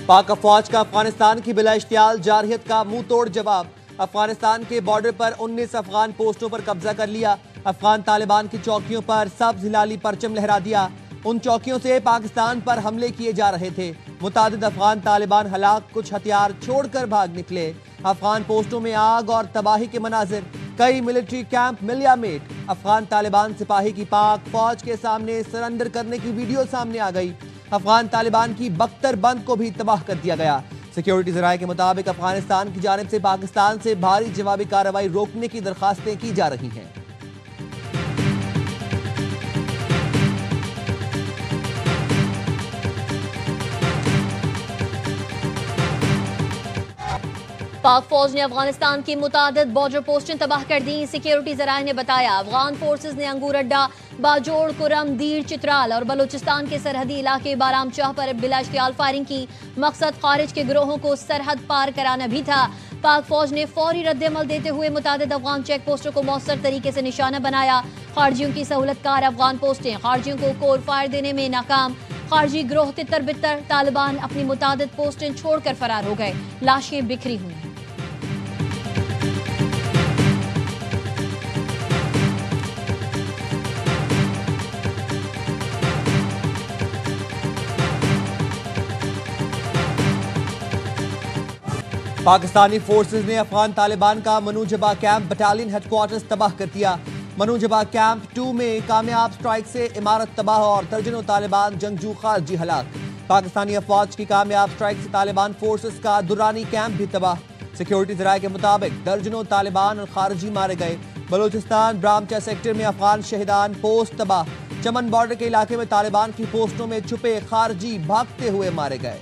पाक अफवाज का अफगानिस्तान की बिला इश्तियाल जारहियत का मुंह तोड़ जवाब। अफगानिस्तान के बॉर्डर पर 19 अफगान पोस्टों पर कब्जा कर लिया। अफगान तालिबान की चौकियों पर सब्ज हिलाली परचम लहरा दिया। उन चौकियों से पाकिस्तान पर हमले किए जा रहे थे। मुतादिद अफगान तालिबान हलाक, कुछ हथियार छोड़कर भाग निकले। अफगान पोस्टों में आग और तबाही के मनाजिर, कई मिलिट्री कैंप मिलियामेट। अफगान तालिबान सिपाही की पाक फौज के सामने सरेंडर करने की वीडियो सामने आ गई। अफगान तालिबान की बख्तर बंद को भी तबाह कर दिया गया। सिक्योरिटी जराये के मुताबिक अफगानिस्तान की जानिब से पाकिस्तान से भारी जवाबी कार्रवाई रोकने की दरखास्तें की जा रही हैं। पाक फौज ने अफगानिस्तान की मुतादिद बॉर्डर पोस्टें तबाह कर दी। सिक्योरिटी जराये ने बताया, अफगान फोर्सेज ने अंगूर अड्डा, बाजोड़, कुरम, दीर, चित्राल और बलूचिस्तान के सरहदी इलाके बारामचाह पर बिला इश्तियाल फायरिंग की। मकसद खारिज के गिरोहों को सरहद पार कराना भी था। पाक फौज ने फौरी रद्द-ए-अमल देते हुए मुतादिद अफगान चेक पोस्टों को मौसर तरीके से निशाना बनाया। खारजियों की सहूलतकार अफगान पोस्टें खारजियों को कोर फायर देने में नाकाम। खारजी गिरोह तितर बितर, तालिबान अपनी मुतादिद पोस्टें छोड़कर फरार हो गए। लाशें बिखरी हुई हैं। पाकिस्तानी फोर्सेज ने अफगान तालिबान का मनूजबा कैंप बटालियन हेडक्वार्टर्स तबाह कर दिया। मनूजबा कैंप 2 में कामयाब स्ट्राइक से इमारत तबाह और दर्जनों तालिबान जंगजू खारजी हलाक। पाकिस्तानी अफवाज की कामयाब स्ट्राइक से तालिबान फोर्सेज का दुरानी कैंप भी तबाह। सिक्योरिटी जराये के मुताबिक दर्जनों तालिबान और खारजी मारे गए। बलूचिस्तान ब्रामचा सेक्टर में अफगान शहीदान पोस्ट तबाह। चमन बॉर्डर के इलाके में तालिबान की पोस्टों में छुपे खारजी भागते हुए मारे गए।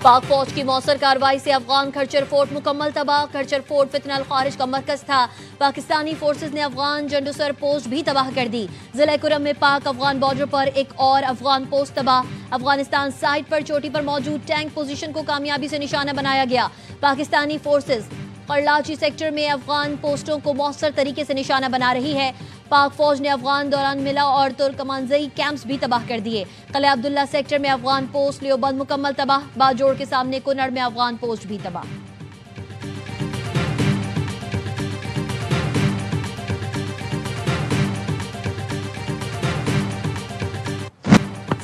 पाक फौज की मौसर कार्रवाई से अफगान खरचर फोर्ट मुकम्मल तबाह। खरचर फोर्ट फितनल खारिज का मरकज था। पाकिस्तानी फोर्सेज ने अफगान जंडुसर पोस्ट भी तबाह कर दी। जिला कुरम में पाक अफगान बॉर्डर पर एक और अफगान पोस्ट तबाह। अफगानिस्तान साइड पर चोटी पर मौजूद टैंक पोजीशन को कामयाबी से निशाना बनाया गया। पाकिस्तानी फोर्सेज करलाची सेक्टर में अफगान पोस्टों को मौसर तरीके से निशाना बना रही है। पाक फौज ने अफगान दौरान मिला और तुर्कमानजई कैंप्स भी तबाह कर दिए। कले अब्दुल्ला सेक्टर में अफगान पोस्ट लियोबंद मुकम्मल तबाह। बाजोड़ के सामने कुनड़ में अफगान पोस्ट भी तबाह।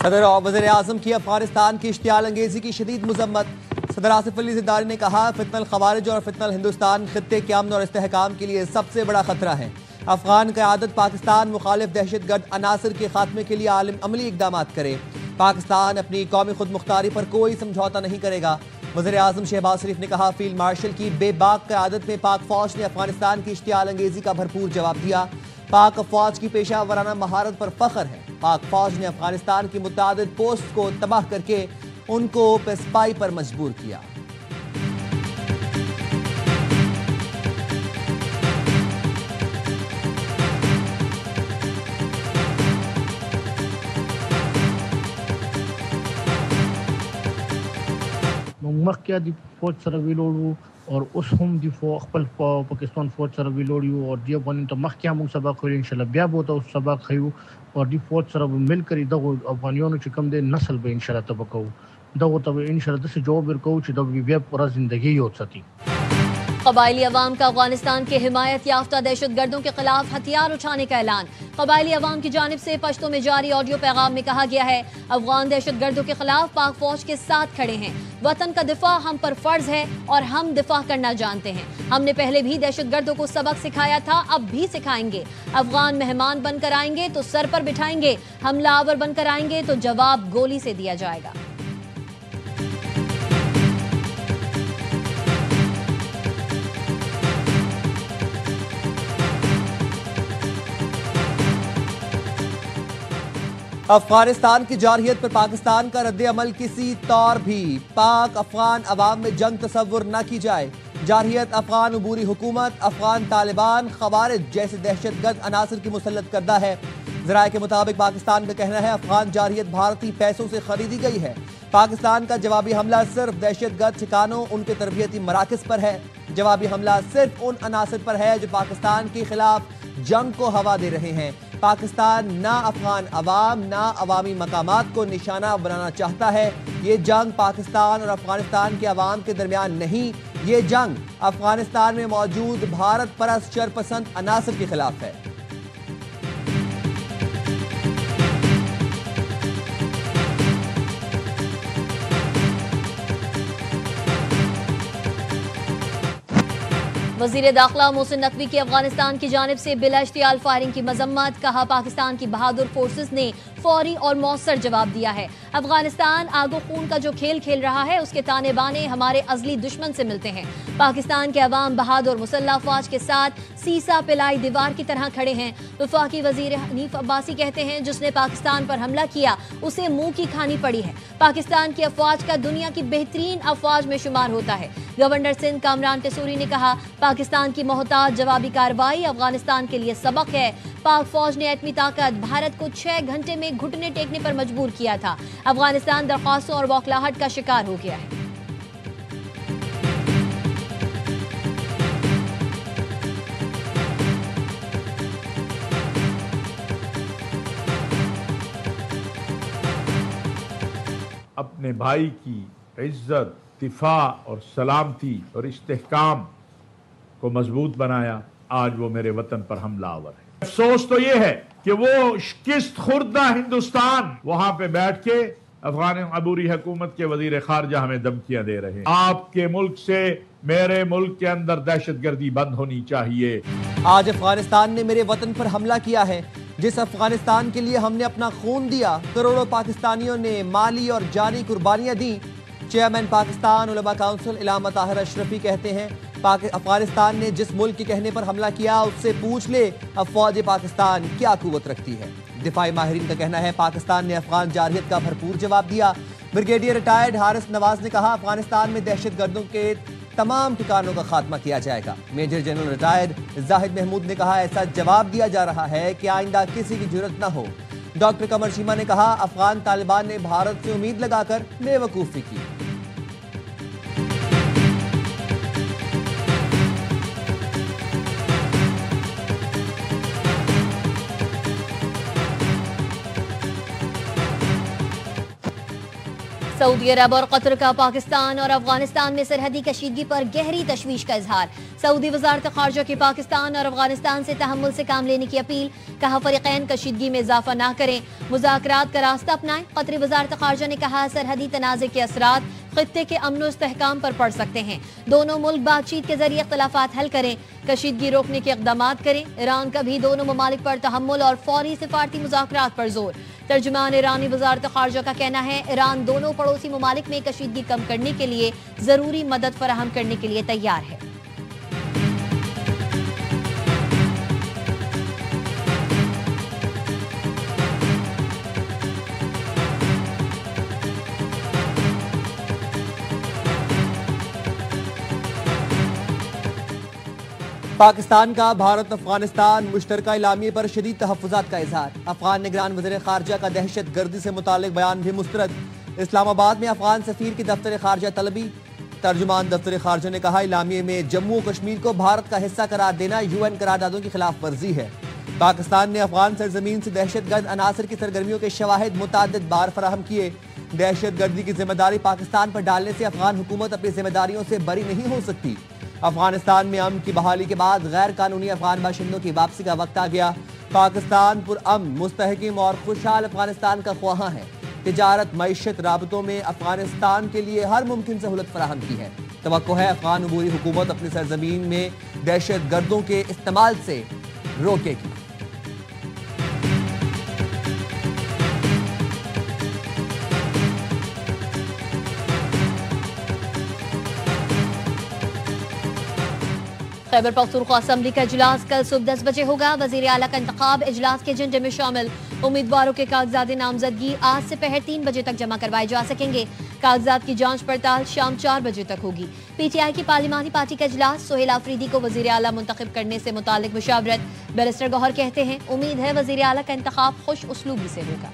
सदर और वज़ीर आज़म की अफगानिस्तान की इश्तियाल अंगेजी की शदीद मुज़म्मत। सदर आसिफ अली ज़रदारी ने कहा, फितनल खवारिज और फितनल हिंदुस्तान खित्ते के अमन और इस्तेहकाम के लिए सबसे बड़ा खतरा है। अफगान क़यादत पाकिस्तान मुखालिफ दहशतगर्द अनासर के खात्मे के लिए अमली इक़दाम करे। पाकिस्तान अपनी कौमी खुद मुख्तारी पर कोई समझौता नहीं करेगा। वज़ीर आज़म शहबाज शरीफ ने कहा, फील्ड मार्शल की बेबाक क़यादत में पाक फौज ने अफगानिस्तान की इश्तियाल अंगेजी का भरपूर जवाब दिया। पाक अफवाज की पेशा वराना महारत पर फख्र है। पाक फौज ने अफगानिस्तान की मुतादिद पोस्ट को तबाह करके उनको पेस्पाई पर मजबूर किया। मखिया दी फौज सर विलोड़ू और उस हम दी खपल पाकिस्तान फौज सर विलोड़ू और दी बन तो मखिया मुंग सबक हुई इंशाल्लाह ब्या बोता उस सबक खयू और दी फौज सर मिलकर दगो अफगानियों च कम दे नस्ल बे इंशाल्लाह तबको दगो तब इंशाल्लाह दस जवाब बिरको च दग ब्या पूरा जिंदगी हो सती। कबायली अवाम का अफगानिस्तान के हिमायत याफ्ता दहशतगर्दों के खिलाफ हथियार उठाने का ऐलान। कबायली अवाम की जानिब से पश्तो में जारी ऑडियो पैगाम में कहा गया है, अफगान दहशतगर्दों के खिलाफ पाक फौज के साथ खड़े हैं। वतन का दिफा हम पर फर्ज है और हम दिफा करना जानते हैं। हमने पहले भी दहशतगर्दों को सबक सिखाया था, अब भी सिखाएंगे। अफगान मेहमान बनकर आएंगे तो सर पर बिठाएंगे, हमलावर बनकर आएंगे तो जवाब गोली से दिया जाएगा। अफगानिस्तान की जारहियत पर पाकिस्तान का रद्द अमल किसी तौर भी पाक अफगान अवाम में जंग तस्वुर न की जाए। जारहियत अफगान अबूरी हुकूमत, अफगान तालिबान, खवारिज जैसे दहशतगर्द अनासर की मुसल्लत करदा है। ज़राए के मुताबिक पाकिस्तान का कहना है, अफगान जारहियत भारतीय पैसों से खरीदी गई है। पाकिस्तान का जवाबी हमला सिर्फ दहशतगर्द ठिकानों, उनके तरबियती मराकज पर है। जवाबी हमला सिर्फ उन अनासर पर है जो पाकिस्तान के खिलाफ जंग को हवा दे रहे हैं। पाकिस्तान ना अफगान अवाम ना अवामी मकामात को निशाना बनाना चाहता है। ये जंग पाकिस्तान और अफगानिस्तान के अवाम के दरमियान नहीं, ये जंग अफगानिस्तान में मौजूद भारत परस्त शरपसंद अनासर के खिलाफ है। वज़ीर दाखिला मोहसिन नकवी की अफगानिस्तान की जानिब से बिला इश्तियाल फायरिंग की मजम्मत। कहा, पाकिस्तान की बहादुर फोर्सेस ने फौरी और मौसर जवाब दिया है। अफगानिस्तान आगो खून का जो खेल खेल रहा है उसके ताने बाने हमारे अजली दुश्मन से मिलते हैं। पाकिस्तान के अवाम बहादुर मुसल्लह अफवाज के साथ सीसा पिलाई दीवार की तरह खड़े हैं। वफाकी वजीर हनीफ अब्बासी कहते हैं, जिसने पाकिस्तान पर हमला किया उसे मुंह की खानी पड़ी है। पाकिस्तान की अफवाज का दुनिया की बेहतरीन अफवाज में शुमार होता है। गवर्नर सिंध कामरान टेसूरी ने कहा, पाकिस्तान की मोहताज जवाबी कार्रवाई अफगानिस्तान के लिए सबक है। पाक फौज ने एटमी ताकत भारत को 6 घंटे में घुटने टेकने पर मजबूर किया था। अफगानिस्तान दरख्वास्तों और बौखलाहट का शिकार हो गया है। अपने भाई की इज्जत, दिफा और सलामती और इस्तेहकाम को मजबूत बनाया। आज वो मेरे वतन पर हमलावर है। अफसोस तो ये है कि वो किस्त खुर्दा हिंदुस्तान वहां पे बैठ के अफगान अबूरी हुकूमत के वजीर खारजा हमें धमकियां दे रहे हैं। आपके मुल्क से मेरे मुल्क के अंदर दहशतगर्दी बंद होनी चाहिए। आज अफगानिस्तान ने मेरे वतन पर हमला किया है। जिस अफगानिस्तान के लिए हमने अपना खून दिया, करोड़ों पाकिस्तानियों ने माली और जानी कुर्बानियां दी। चेयरमैन पाकिस्तान उलमा काउंसिल इलामा ताहिर अशरफी कहते हैं, अफगानिस्तान ने जिस मुल्क के कहने पर हमला किया उससे पूछ ले अफवाज पाकिस्तान क्या कुव्वत रखती है। दिफाई माहिरीन का कहना है, पाकिस्तान ने अफगान जारहियत का भरपूर जवाब दिया। ब्रिगेडियर रिटायर्ड हारिस नवाज ने कहा, अफगानिस्तान में दहशतगर्दों के तमाम ठिकानों का खात्मा किया जाएगा। Major general retired Zahid Mahmood ने कहा, ऐसा जवाब दिया जा रहा है कि आइंदा किसी की जरूरत न हो। डॉक्टर कमर शीमा ने कहा, अफगान तालिबान ने भारत से उम्मीद लगाकर बेवकूफ़ी की। सऊदी अरब और कतर का पाकिस्तान और अफगानिस्तान में सरहदी कशीदगी पर गहरी तशवीश का इजहार। सऊदी वजारत खारजा की पाकिस्तान और अफगानिस्तान से तहम्मुल से काम लेने की अपील। कहा, फरीकैन कशीदगी में इजाफा ना करें, मुज़ाकरात का रास्ता अपनाएं। कतरी वजारत खारजा ने कहा, सरहदी तनाज़े के असरात खित्ते के अमन इस्तेहकाम पर पड़ सकते हैं। दोनों मुल्क बातचीत के जरिए इख्तलाफात हल करें, कशीदगी रोकने के इक़दाम करें। ईरान का भी दोनों ममालिक पर तहम्मुल और फौरी सिफारती मुज़ाकरात पर जोर। तर्जुमान ईरानी वजारत खारजा का कहना है, ईरान दोनों पड़ोसी ममालिक में कशीदगी कम करने के लिए जरूरी मदद फराहम करने के लिए तैयार है। पाकिस्तान का भारत अफगानिस्तान मुश्तरका इलामिये पर शदीद तहफ़्फ़ुज़ात का इजहार। अफगान निगरान वज़ीर खारजा का दहशत गर्दी से मुतालिक बयान भी मुस्तरद। इस्लामाबाद में अफगान सफ़ीर की दफ्तर खारजा तलबी। तर्जुमान दफ्तर खारजा ने कहा, इलामिये में जम्मू और कश्मीर को भारत का हिस्सा करार देना UN करारदादों की खिलाफ वर्जी है। पाकिस्तान ने अफगान सरजमीन से दहशतगर्द अनासर की सरगर्मियों के शवाहिद मुतअद्दिद बार फराहम किए। दहशत गर्दी की जिम्मेदारी पाकिस्तान पर डालने से अफगान हुकूमत अपनी जिम्मेदारियों से बरी नहीं हो सकती। अफगानिस्तान में अमन की बहाली के बाद गैर कानूनी अफगान बाशिंदों की वापसी का वक्त आ गया। पाकिस्तान पुरअमन, मुस्तहकिम और खुशहाल अफगानिस्तान का ख्वाहां है। तिजारत, मईशत, राबतों में अफगानिस्तान के लिए हर मुमकिन सहूलत फराहम की है। तवक्को है अफगान अबूरी हुकूमत अपनी सरजमीन में दहशत गर्दों के इस्तेमाल से रोकेगी। खैबर पख्तूनख्वा असम्बली का इजलास कल सुबह 10 बजे होगा। वजीर आला का इंतखाब इजलास के एजेंडे में शामिल। उम्मीदवारों के कागजात नामजदगी आज से पहर 3 बजे तक जमा करवाए जा सकेंगे। कागजात की जांच पड़ताल शाम 4 बजे तक होगी। PTI की पार्लिमानी पार्टी का इजलास, सोहेल आफरीदी को वजीर आला मुंतखब करने से मुतालिक मुशावरत। बैरिस्टर गौहर कहते हैं, उम्मीद है वजीर आला का इंतखाब खुश उसलूबी से होगा।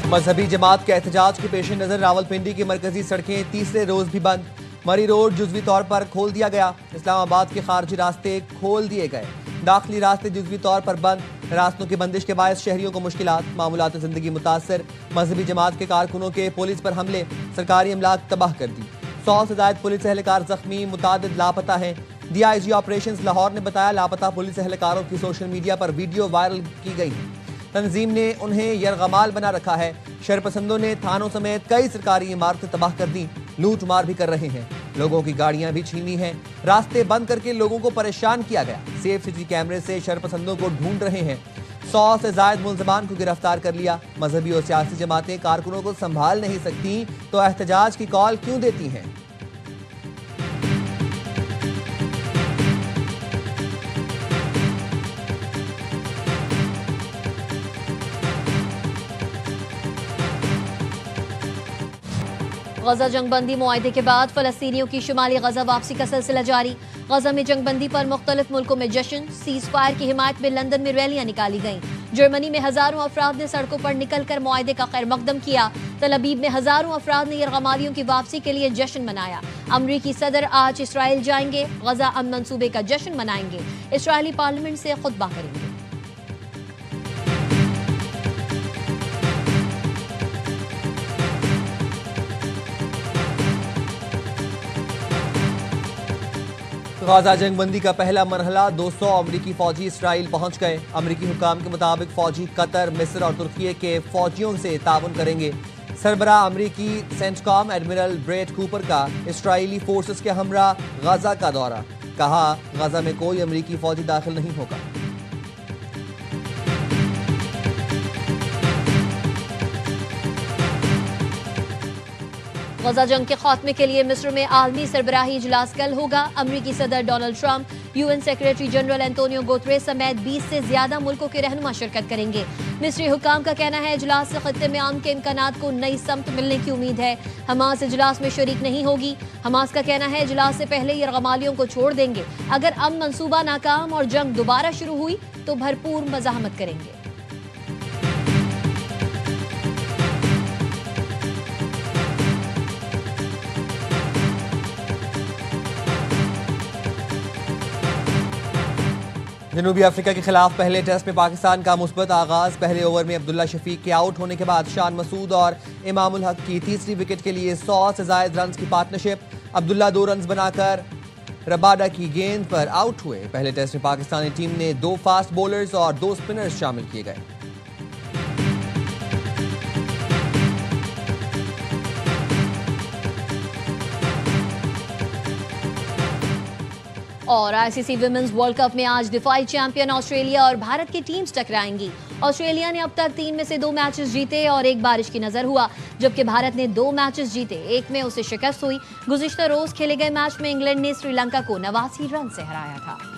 मजहबी जमात के एहतजाज के पेश नजर रावलपिंडी की मरकजी सड़कें तीसरे रोज भी बंद। मरी रोड जुजवी तौर पर खोल दिया गया। इस्लामाबाद के खारजी रास्ते खोल दिए गए। दाखिली रास्ते जुजवी तौर पर बंद। रास्तों की बंदिश के बायस शहरियों को मुश्किलात, मामूलात जिंदगी मुतासर। मजहबी जमात के कारकुनों के पुलिस पर हमले, सरकारी अमलाक तबाह कर दी। 100 से ज्यादा पुलिस एहलकार जख्मी, मुतादिद लापता हैं। DIG ऑपरेशंस लाहौर ने बताया लापता पुलिस एहलकारों की सोशल मीडिया पर वीडियो वायरल की गई है। तंजीम ने उन्हें यरगमाल बना रखा है। शरपसंदों ने थानों समेत कई सरकारी इमारतें तबाह कर दी। लूट मार भी कर रहे हैं। लोगों की गाड़ियां भी छीनी हैं। रास्ते बंद करके लोगों को परेशान किया गया। सेफ सिटी कैमरे से शरपसंदों को ढूंढ रहे हैं। 100 से ज्यादा मुलजमान को गिरफ्तार कर लिया। मजहबी और सियासी जमातें कारकुनों को संभाल नहीं सकती तो एहतजाज की कॉल क्यों देती हैं? गजा जंगबंदी मुआहदे के बाद फलस्तीनियों की शुमाली गजा वापसी का सिलसिला जारी। गजा में जंगबंदी पर मुख्तलिफ मुल्कों में जश्न, सीज फायर की हिमायत में लंदन में रैलियां निकाली गईं। जर्मनी में हजारों अफराद ने सड़कों पर निकलकर मुआहदे का खैर मकदम किया। तल अबीब में हजारों अफराद ने यरगमालियों की वापसी के लिए जश्न मनाया। अमरीकी सदर आज इसराइल जाएंगे, गजा अमन मंसूबे का जश्न मनाएंगे। इसराइली पार्लियामेंट से खुतबा करेंगे। गाजा जंगबंदी का पहला मरहला 200 अमरीकी फौजी इसराइल पहुंच गए। अमरीकी हुकाम के मुताबिक फौजी कतर, मिस्र और तुर्की के फौजियों से ताउन करेंगे। सरबराह अमरीकी सेंटकॉम एडमिरल ब्रेट कूपर का इसराइली फोर्सेस के हमरा गाजा का दौरा, कहा गाजा में कोई अमरीकी फौजी दाखिल नहीं होगा। गजा जंग के खात्मे के लिए मिस्र में आलमी सरबराही इजलास कल होगा। अमरीकी सदर Donald Trump, UN secretary general Antonio Guterres समेत 20 से ज्यादा मुल्कों के रहनुमा शिरकत करेंगे। मिस्री हुकाम का कहना है इजलास से खत्ते में अमन के इम्कानात को नई समत मिलने की उम्मीद है। हमास इजलास में शरीक नहीं होगी। हमास का कहना है इजलास से पहले यरगमालियों को छोड़ देंगे। अगर अमन मंसूबा नाकाम और जंग दोबारा शुरू हुई तो भरपूर मज़ाहमत करेंगे। जनूबी अफ्रीका के खिलाफ पहले टेस्ट में पाकिस्तान का मुस्बत आगाज। पहले ओवर में अब्दुल्ला शफीक के आउट होने के बाद शान मसूद और इमामुल हक की तीसरी विकेट के लिए 100 से ज्यादा रन की पार्टनरशिप। अब्दुल्ला 2 रन बनाकर रबाडा की गेंद पर आउट हुए। पहले टेस्ट में पाकिस्तानी टीम ने 2 फास्ट बॉलर्स और 2 स्पिनर्स शामिल किए गए। और ICC विमेंस वर्ल्ड कप में आज दिफाई चैंपियन ऑस्ट्रेलिया और भारत की टीम्स टकराएंगी। ऑस्ट्रेलिया ने अब तक 3 में से 2 मैचेस जीते और 1 बारिश की नजर हुआ, जबकि भारत ने 2 मैचेस जीते, 1 में उसे शिकस्त हुई। गुज़िश्ता रोज खेले गए मैच में इंग्लैंड ने श्रीलंका को 89 रन से हराया था।